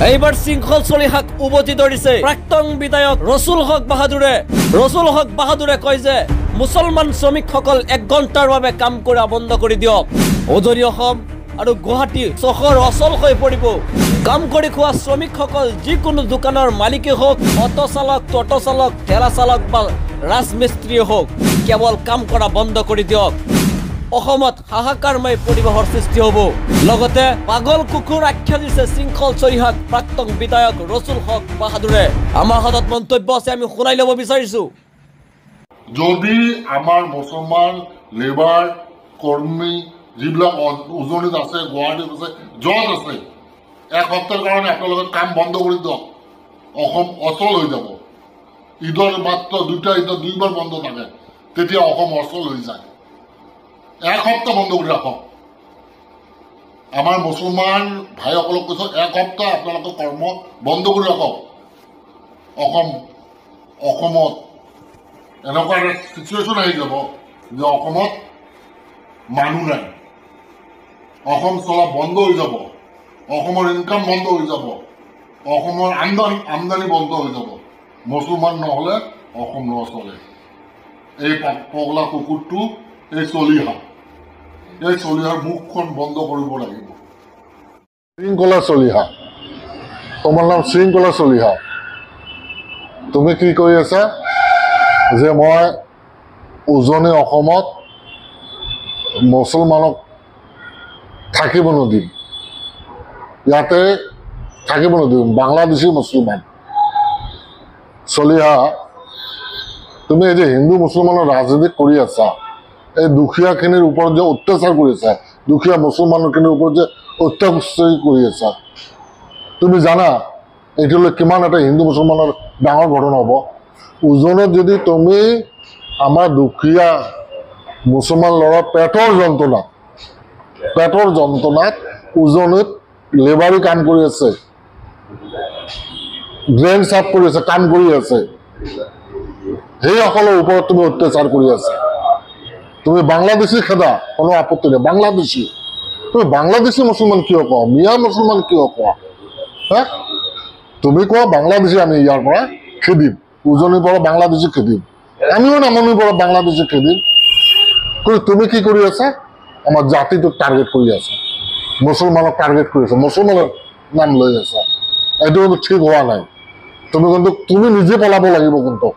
এইবাৰ শৃংখল চলিহাক উভতি ধৰিছে প্ৰাক্তন বিধায়ক ৰসুল হক বাহাদুৰে কয় যে মুছলমান শ্ৰমিকসকল 1 ঘণ্টাৰ বাবে কাম কৰা বন্ধ কৰি দিয়ক। উজনি অসম আৰু গুৱাহাটী চহৰ অচল হৈ পৰিব। কাম কৰি খোৱা শ্ৰমিকসকল যিকোনো দোকানৰ মালিকেই হওক, অটো চালক, টোটো চালক, ঠেলা চালক বা ৰাজমিস্ত্ৰীয়ে হওক, কেৱল কাম কৰা বন্ধ কৰি দিয়ক। অসমত হাহাকাৰময় পৰিৱেশৰ সৃষ্টি হ'ব। লগতে পাগল কুকুৰ আখ্যা দিছে শৃংখল চলিহাক প্ৰাক্তন বিধায়ক ৰসুল হক বাহাদুৰে। আমাৰ হাতত মন্তব্য আছে, আমি শুনাই ল'ব বিচাৰিছো। যদি আমাৰ মুছলমান লেবাৰ কৰ্মী যিবিলাক উজনিত আছে, গুৱাহাটীত আছে, য'ত আছে, 1 সপ্তাহৰ কাৰণে আপোনালোকে কাম বন্ধ কৰি দিয়ক। অসম অচল হৈ যাব। ঈদৰ মাত্ৰ 2টা ঈদত 2বাৰ বন্ধ থাকে, তেতিয়া অসম অচল হৈ যায়। 1 সপ্তাহ বন্ধ কৰি ৰাখক। আমাৰ মুছলমান ভাইসকলক কৈছো, 1 সপ্তাহ আপোনালোকে কৰ্ম বন্ধ কৰি ৰাখক। অসমত এনেকুৱা এটা চিটুৱেশ্যন আহি যাব যে অসমত মানুহ নাই, অসম চলা বন্ধ হৈ যাব, অসমৰ ইনকাম বন্ধ হৈ যাব, অসমৰ আমদানি বন্ধ হৈ যাব। মুছলমান নহ'লে অসম নচলে। এই পগলা কুকুৰটো, এই চলিহাৰ মুখখন বন্ধ কৰিব লাগিব। শৃংখলা চলিহা, তোমাৰ নাম শৃংখলা চলিহা। তুমি কি কৰি আছা যে মই উজনি অসমত মুছলমানক থাকিব নিদিম, ইয়াতে থাকিব নিদিম, বাংলাদেশী মুছলমান। চলিহা, তুমি এই যে হিন্দু মুছলমানৰ ৰাজনীতি কৰি আছা, এই দুখীয়াখিনিৰ ওপৰত যে অত্যাচাৰ কৰি আছা, দুখীয়া মুছলমানখিনিৰ ওপৰত যে অত্যাচাৰ কৰি আছা, তুমি জানা এইটোলৈ কিমান এটা হিন্দু মুছলমানৰ ডাঙৰ ঘটনা হ'ব? উজনিত যদি তুমি আমাৰ দুখীয়া মুছলমান ল'ৰা পেটৰ যন্ত্ৰণাত উজনিত লেবাৰী কাম কৰি আছে, ড্ৰেইন চাফ কৰি আছে, কাম কৰি আছে, সেইসকলৰ ওপৰত তুমি অত্যাচাৰ কৰি আছা। তুমি বাংলাদেশী খেদা, কোনো আপত্তি নাই। বাংলাদেশী, তুমি বাংলাদেশী মুছলমান কিয় কোৱা? মিয়া মুছলমান কিয় কোৱা? হা, তুমি কোৱা বাংলাদেশী, আমি ইয়াৰ পৰা খেদিম, উজনিৰ পৰা বাংলাদেশী খেদিম, আমিও নামনিৰ পৰা বাংলাদেশী খেদিম। তুমি কি কৰি আছা? আমাৰ জাতিটোক টাৰ্গেট কৰি আছা, মুছলমানক টাৰ্গেট কৰি আছা, মুছলমানৰ নাম লৈ আছা। এইটো কিন্তু ঠিক হোৱা নাই। তুমি নিজে পলাব লাগিব কিন্তু।